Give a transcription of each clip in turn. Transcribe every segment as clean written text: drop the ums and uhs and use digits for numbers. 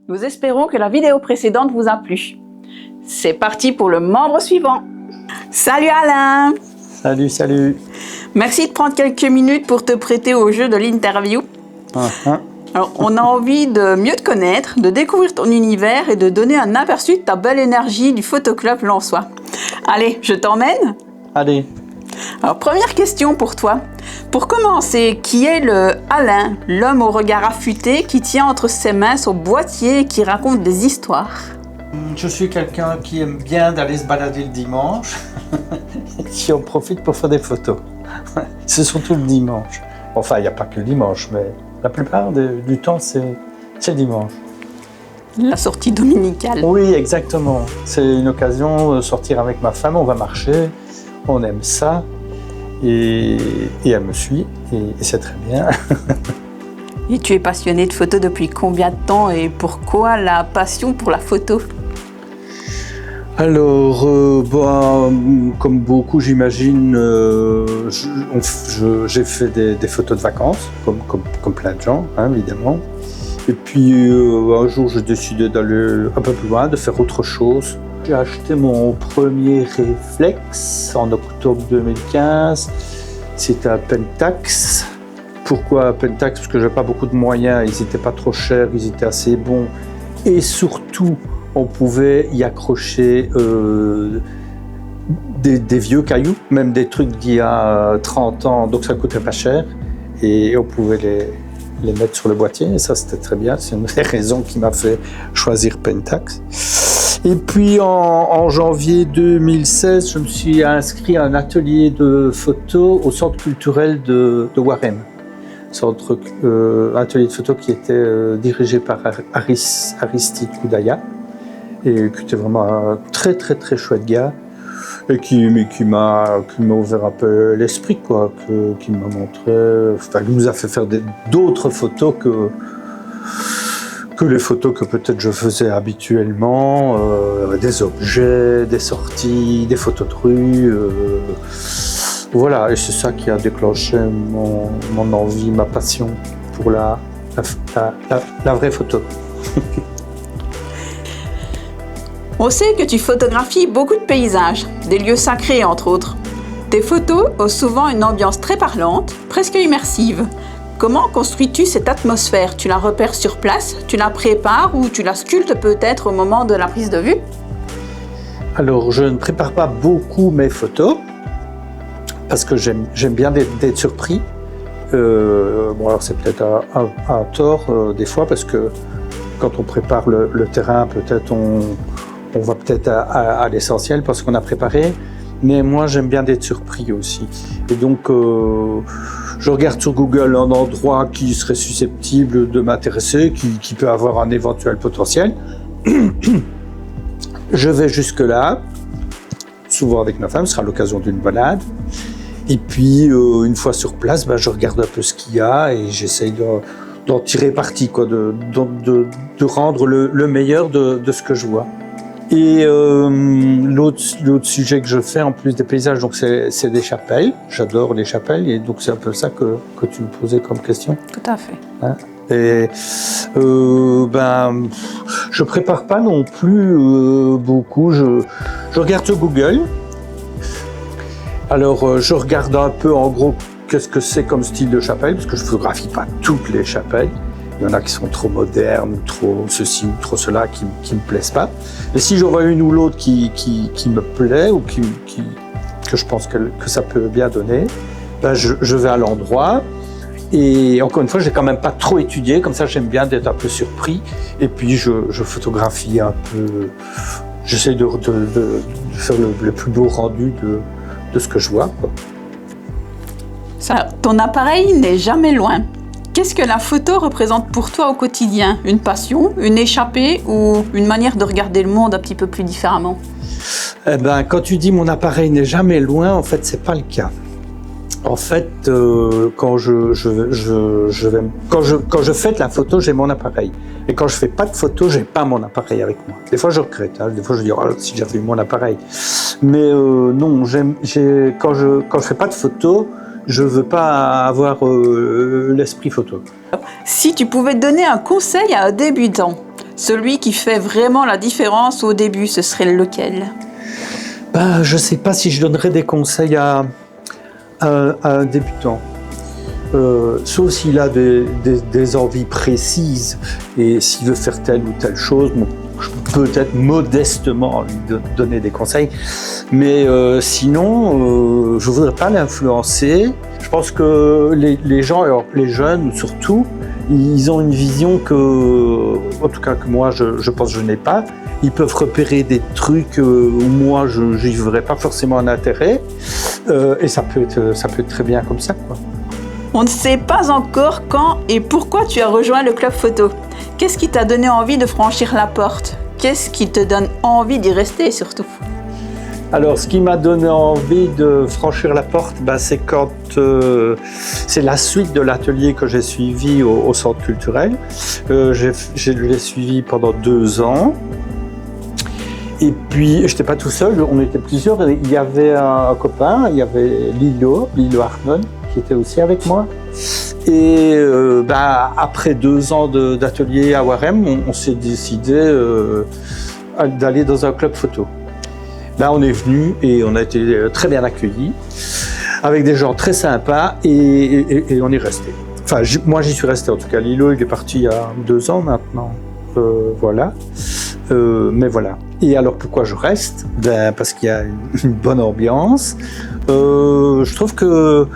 Nous espérons que la vidéo précédente vous a plu. C'est parti pour le membre suivant. Salut Alain! Salut. Merci de prendre quelques minutes pour te prêter au jeu de l'interview. Alors, on a envie de mieux te connaître, de découvrir ton univers et de donner un aperçu de ta belle énergie du photoclub Lensois. Allez, je t'emmène? Allez. Alors, première question pour toi. Pour commencer, qui est le Alain, l'homme au regard affûté qui tient entre ses mains son boîtier et qui raconte des histoires? Je suis quelqu'un qui aime bien d'aller se balader le dimanche, qui en profite pour faire des photos. C'est surtout le dimanche. Enfin, il n'y a pas que le dimanche, mais la plupart du temps, c'est le dimanche. La sortie dominicale. Oui, exactement. C'est une occasion de sortir avec ma femme, on va marcher, on aime ça, et elle me suit, et c'est très bien. Et tu es passionné de photo depuis combien de temps et pourquoi la passion pour la photo? Alors, comme beaucoup, j'imagine, j'ai fait des photos de vacances, comme plein de gens, hein, évidemment. Et puis, un jour, j'ai décidé d'aller un peu plus loin, de faire autre chose. J'ai acheté mon premier réflexe en octobre 2015. C'était un Pentax. Pourquoi un Pentax? Parce que j'avais pas beaucoup de moyens, ils n'étaient pas trop chers, ils étaient assez bons. Et surtout, on pouvait y accrocher des vieux cailloux, même des trucs d'il y a 30 ans, donc ça ne coûtait pas cher. Et on pouvait les mettre sur le boîtier, et ça c'était très bien. C'est une des raisons qui m'a fait choisir Pentax. Et puis en janvier 2016, je me suis inscrit à un atelier de photo au centre culturel de Warem. Centre atelier de photo qui était dirigé par Aristide Koudaya, et qui était vraiment un très chouette gars, et qui m'a ouvert un peu l'esprit, quoi, qui m'a montré, enfin, qui nous a fait faire d'autres photos que les photos que peut-être je faisais habituellement, des objets, des sorties, des photos de rue, voilà, et c'est ça qui a déclenché mon envie, ma passion pour la vraie photo. On sait que tu photographies beaucoup de paysages, des lieux sacrés entre autres. Tes photos ont souvent une ambiance très parlante, presque immersive. Comment construis-tu cette atmosphère? Tu la repères sur place, tu la prépares ou tu la sculptes peut-être au moment de la prise de vue? Alors, je ne prépare pas beaucoup mes photos parce que j'aime bien d'être surpris. Bon, alors c'est peut-être à tort des fois, parce que quand on prépare le terrain, peut-être on va peut-être à l'essentiel parce qu'on a préparé, mais moi j'aime bien d'être surpris aussi. Et donc je regarde sur Google un endroit qui serait susceptible de m'intéresser, qui peut avoir un éventuel potentiel. Je vais jusque là, souvent avec ma femme, ce sera l'occasion d'une balade. Et puis une fois sur place, je regarde un peu ce qu'il y a et j'essaye d'en tirer parti, quoi, de rendre le meilleur de ce que je vois. Et l'autre sujet que je fais en plus des paysages, donc c'est des chapelles. J'adore les chapelles, et donc c'est un peu ça que tu me posais comme question. Tout à fait. Hein? Et je prépare pas non plus beaucoup. Je regarde sur Google. Alors je regarde un peu en gros qu'est-ce que c'est comme style de chapelle, parce que je photographie pas toutes les chapelles. Il y en a qui sont trop modernes, ou trop ceci, ou trop cela, qui me plaisent pas. Et si j'en vois une ou l'autre qui me plaît, ou que je pense que ça peut bien donner, je vais à l'endroit. Et encore une fois, j'ai quand même pas trop étudié, comme ça j'aime bien d'être un peu surpris. Et puis je photographie un peu, j'essaie de faire le plus beau rendu de ce que je vois, quoi. Ça, ton appareil n'est jamais loin. Qu'est-ce que la photo représente pour toi au quotidien? Une passion, une échappée ou une manière de regarder le monde un petit peu plus différemment? Quand tu dis mon appareil n'est jamais loin, en fait, c'est pas le cas. En fait, quand je fais de la photo, j'ai mon appareil. Et quand je fais pas de photo, j'ai pas mon appareil avec moi. Des fois, je regrette. Hein. Des fois, je dis si j'avais eu mon appareil. Mais non, quand je fais pas de photo, je veux pas avoir l'esprit photo. Si tu pouvais donner un conseil à un débutant, Celui qui fait vraiment la différence au début, ce serait lequel? Je ne sais pas si je donnerais des conseils à un débutant. Sauf s'il a des envies précises et s'il veut faire telle ou telle chose, bon, je peux peut-être modestement lui donner des conseils. Mais sinon, je ne voudrais pas l'influencer. Je pense que les gens, alors les jeunes surtout, ils ont une vision que, en tout cas que moi, je pense que je n'ai pas. Ils peuvent repérer des trucs où moi, je n'y verrais pas forcément un intérêt. Et ça peut être très bien comme ça, quoi. On ne sait pas encore quand et pourquoi tu as rejoint le club photo. Qu'est-ce qui t'a donné envie de franchir la porte? Qu'est-ce qui te donne envie d'y rester surtout? Alors, ce qui m'a donné envie de franchir la porte, c'est quand c'est la suite de l'atelier que j'ai suivi au centre culturel. Je l'ai suivi pendant 2 ans. Et puis, je n'étais pas tout seul, on était plusieurs. Il y avait un copain, il y avait Lilo Arnon, qui était aussi avec moi. Et après 2 ans d'atelier à Warem, on s'est décidé d'aller dans un club photo. Là, on est venu et on a été très bien accueillis, avec des gens très sympas et on est resté. Enfin, moi, j'y suis resté en tout cas. Lilo, il est parti il y a 2 ans maintenant. Voilà. Mais voilà. Et alors, pourquoi je reste? Parce qu'il y a une bonne ambiance. Je trouve que,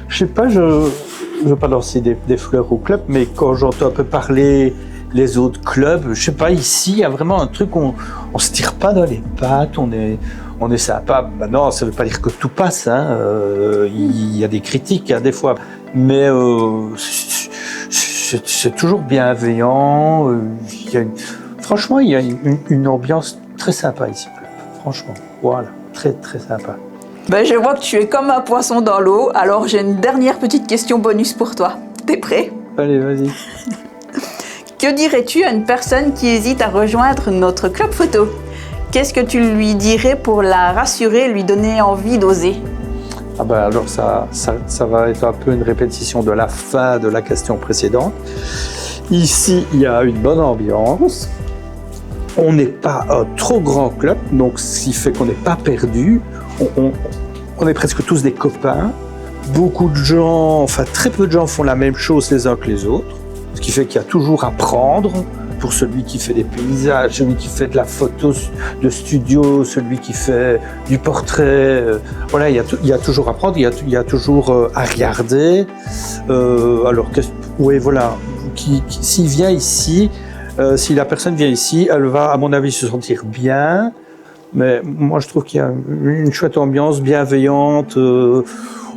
je sais pas, je ne veux pas lancer des fleurs au club, mais quand j'entends un peu parler les autres clubs, je sais pas, ici, il y a vraiment un truc où on se tire pas dans les pattes, on est sympa. Non, ça veut pas dire que tout passe, hein. Il y a des critiques, des fois, mais c'est toujours bienveillant. Franchement, il y a une ambiance très sympa ici, au club. Franchement, voilà, très très sympa. Je vois que tu es comme un poisson dans l'eau, alors j'ai une dernière petite question bonus pour toi. T'es prêt? Allez, vas-y. Que dirais-tu à une personne qui hésite à rejoindre notre club photo? Qu'est-ce que tu lui dirais pour la rassurer, lui donner envie d'oser? Alors ça va être un peu une répétition de la fin de la question précédente. Ici, il y a une bonne ambiance. On n'est pas un trop grand club, donc ce qui fait qu'on n'est pas perdu. On est presque tous des copains. Beaucoup de gens, enfin très peu de gens font la même chose les uns que les autres. Ce qui fait qu'il y a toujours à prendre pour celui qui fait des paysages, celui qui fait de la photo de studio, celui qui fait du portrait. Voilà, il y a toujours à prendre, il y a toujours à regarder. Oui, voilà. S'il vient ici, si la personne vient ici, elle va, à mon avis, se sentir bien. Mais moi, je trouve qu'il y a une chouette ambiance bienveillante.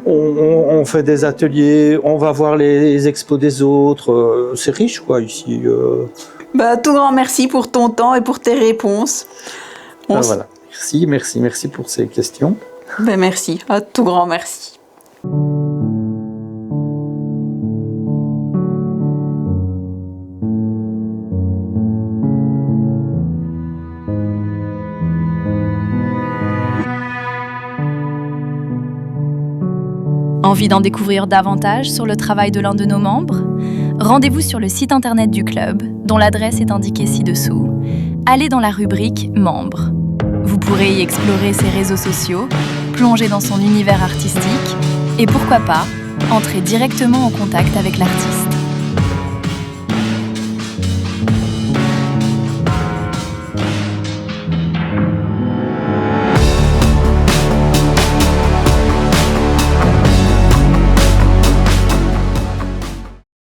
On fait des ateliers, on va voir les expos des autres. C'est riche, quoi, ici. Tout grand merci pour ton temps et pour tes réponses. Voilà. Merci pour ces questions. Merci, un tout grand merci. Envie d'en découvrir davantage sur le travail de l'un de nos membres? Rendez-vous sur le site internet du club, dont l'adresse est indiquée ci-dessous. Allez dans la rubrique « Membres ». Vous pourrez y explorer ses réseaux sociaux, plonger dans son univers artistique et pourquoi pas, entrer directement en contact avec l'artiste.